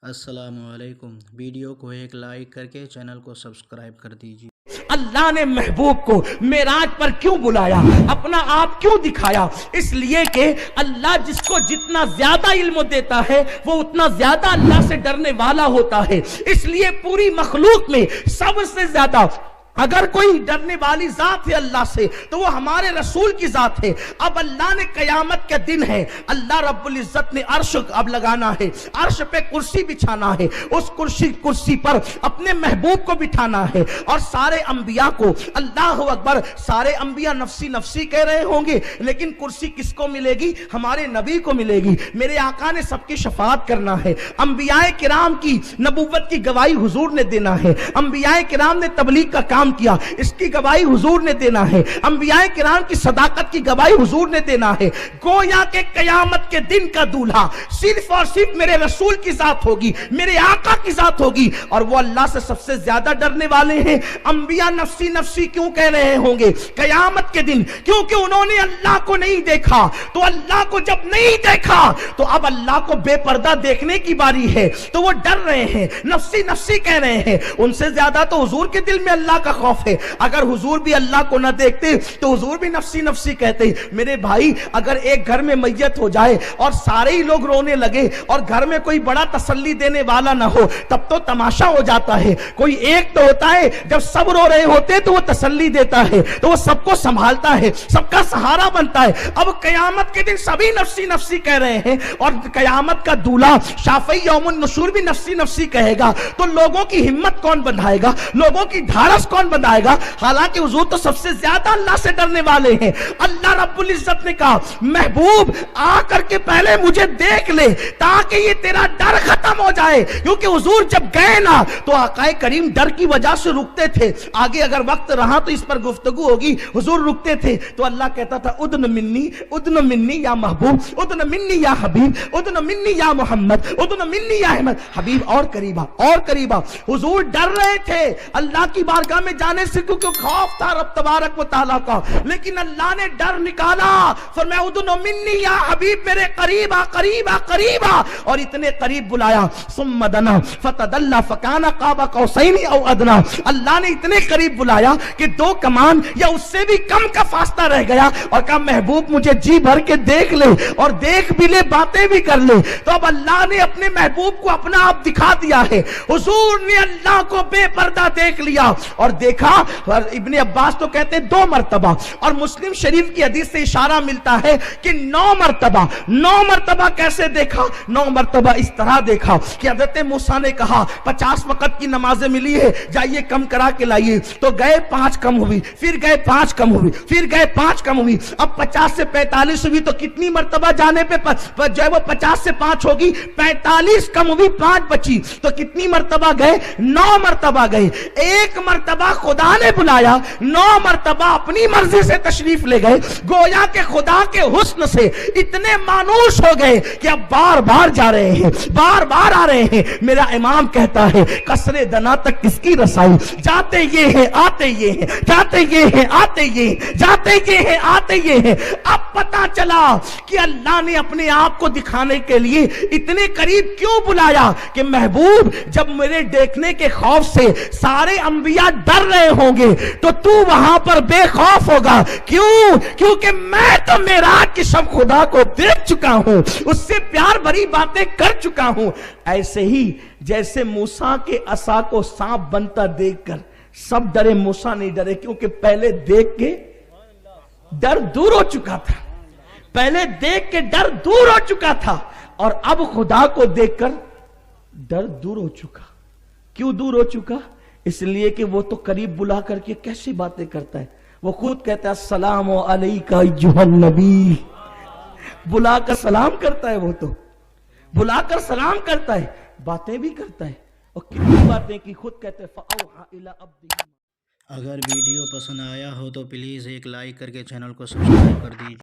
अस्सलाम वालेकुम। वीडियो को एक लाइक करके चैनल को सब्सक्राइब कर दीजिए। अल्लाह ने महबूब को मेराज पर क्यों बुलाया, अपना आप क्यों दिखाया? इसलिए कि अल्लाह जिसको जितना ज्यादा इल्म देता है वो उतना ज्यादा अल्लाह से डरने वाला होता है। इसलिए पूरी मखलूक में सबसे ज्यादा अगर कोई डरने वाली जात है अल्लाह से तो वो हमारे रसूल की जात है। अब अल्लाह ने कयामत के दिन है, अल्लाह रब्बुल इज्जत ने अर्श अब लगाना है, अर्श पे कुर्सी बिछाना है, उस कुर्सी पर अपने महबूब को बिठाना है और सारे अंबिया को, अल्लाह अकबर, सारे अंबिया नफसी नफसी कह रहे होंगे लेकिन कुर्सी किसको मिलेगी? हमारे नबी को मिलेगी। मेरे आका ने सबकी शफाअत करना है। अंबियाए किराम की नबुव्वत की गवाही हुजूर ने देना है। अंबियाए किराम ने तबलीग का काम किया, इसकी गवाही हुजूर ने देना है। अंबियाए किराम की सदाकत की गवाही हुजूर ने देना है। गोया के कयामत के दिन का दूल्हा सिर्फ और सिर्फ मेरे रसूल की जात होगी, मेरे आका की जात होगी और वो अल्लाह से सबसे ज्यादा डरने वाले हैं। अंबिया नफसी नफसी क्यों कह रहे होंगे कयामत के दिन? क्योंकि उन्होंने अल्लाह को नहीं देखा। तो अल्लाह को जब नहीं देखा तो अब अल्लाह को बेपर्दा देखने की बारी है, तो वो डर रहे हैं, नफसी नफसी कह रहे हैं। उनसे ज्यादा तो हुजूर के दिल में अल्लाह का खौफ है। अगर हुजूर भी अल्लाह को न देखते तो हुजूर भी नफसी नफसी कहते। मेरे भाई, अगर एक घर में मैयत हो जाए और सारे ही लोग रोने लगे और घर में कोई बड़ा तसल्ली देने वाला ना हो तब तो तमाशा हो जाता है। कोई एक तो होता है जब सब रो रहे होते तो वो तसल्ली देता है, तो वो सबको संभालता है, सबका सहारा बनता है। अब कयामत के दिन सभी नफसी नफसी कह रहे हैं और कयामत का दूल्हा शाफई यौमुन नुशूर भी नफसी नफसी कहेगा, तो लोगों की हिम्मत कौन बंधाएगा? लोगों की ढाढ़स कौन बनाएगा? हालांकि हुजूर तो सबसे ज्यादा अल्लाह से डरने वाले हैं। अल्लाह रब्बुल इज्जत ने कहा, महबूब आ करके पहले मुझे देख ले ताकि ये तेरा डर खत्म हो जाए। क्योंकि हुजूर जब गए ना तो आकाए करीम डर की वजह से रुकते थे। आगे अगर वक्त रहा तो इस पर गुफ्तगू होगी। हुजूर रुकते थे तो अल्लाह कहता था, उदन मिन्नी या महबूब, उदन मिन्नी या हबीब, उदन मिन्नी या मोहम्मद, उदन मिन्नी या अहमद। हबीब और करीबा और करीबा। हुजूर डर रहे थे अल्लाह की बारगाह में जाने से, क्योंकि खौफ था रब तबारक व तआला का। लेकिन अल्लाह ने डर निकाला, फरमाया उदनो मिन्नी या हबीब, मेरे करीबा करीबा करीबा। और इतने करीब बुलाया, सुम्मा दना फतदल्ला फकाना काबा कौसैनी औ अदना। अल्लाह ने इतने करीब बुलाया कि 2 कमान या उससे भी कम का फासला रह गया और कहा, महबूब मुझे जी भर के देख ले और देख भी ले, बातें भी कर ले। तो अब अल्लाह ने अपने महबूब को अपना आप दिखा दिया है। हुजूर ने अल्लाह को बेपर्दा देख लिया और देखा। और इब्ने अब्बास तो कहते हैं 2 मरतबा, और मुस्लिम शरीफ की हदीस से इशारा मिलता है कि 9 मरतबा। 9 मरतबा कैसे देखा? 9 मरतबा इस तरह देखा कि हज़रत मूसा ने कहा 50 वक्त की नमाजें मिली है, जाइए कम करा के लाइए। तो गए 5 कम हुई, फिर गए 5 कम हुई, फिर गए 5 कम हुई। अब 50 से 45 हुई तो कितनी मरतबा जाने पे जो है वो 50 से 5 होगी, 45 कम हुई, 5 बची। तो कितनी मरतबा गए? 9 मरतबा गए। 1 मरतबा खुदा ने बुलाया, 9 मरतबा अपनी मर्जी से तशरीफ ले गए। गोया के खुदा के हुस्न से इतने मानूस हो गए कि अब बार बार जा रहे हैं, बार बार आ रहे हैं। मेरा इमाम कहता है, कसरे दना तक किसकी रसाई, जाते ये हैं आते ये हैं, जाते ये हैं आते ये हैं, जाते ये हैं आते ये हैं। अब पता चला कि अल्लाह ने अपने आप को दिखाने के लिए इतने करीब क्यों बुलाया कि महबूब जब मेरे देखने के खौफ से सारे अंबिया डर रहे होंगे तो तू वहां पर बेखौफ होगा। क्यों? क्योंकि मैं तो मेराज की शब खुदा को देख चुका हूं, उससे प्यार भरी बातें कर चुका हूं। ऐसे ही जैसे मूसा के असा को सांप बनता देखकर सब डरे, मूसा नहीं डरे, क्योंकि पहले देख के डर दूर हो चुका था। पहले देख के डर दूर हो चुका था और अब खुदा को देखकर डर दूर हो चुका। क्यों दूर हो चुका? इसलिए कि वो तो करीब बुला करके कैसी बातें करता है। वो खुद कहता है, अस्सलामु अलैका अय्युहन नबी। बुलाकर सलाम करता है, वो तो बुलाकर सलाम करता है, बातें भी करता है। और कितनी बातें की, खुद कहते हैं फ़अौहा इला अब्दी। अगर वीडियो पसंद आया हो तो प्लीज़ एक लाइक करके चैनल को सब्सक्राइब कर दीजिए।